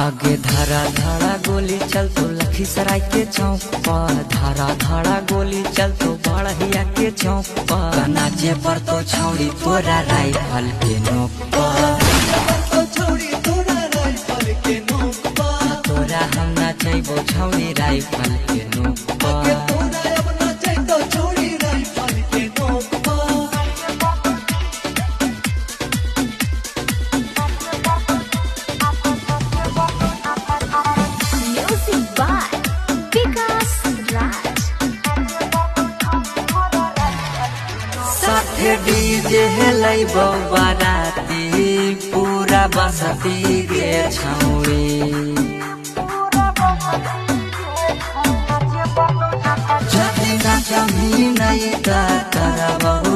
आगे धारा धारा गोली चल तो लखीसराय के चौक पर, धारा धारा गोली चल तो बड़हिया के चौक पर, नाचे पर तो छौड़ी तोरा राइफल के नोक पर, तोरा हम नाचैबो छौड़ी राइफल के नोक पर। डीजे लैबो बाराती पूरा बसती गे छौड़ी, जति नाचमी नहीं करबो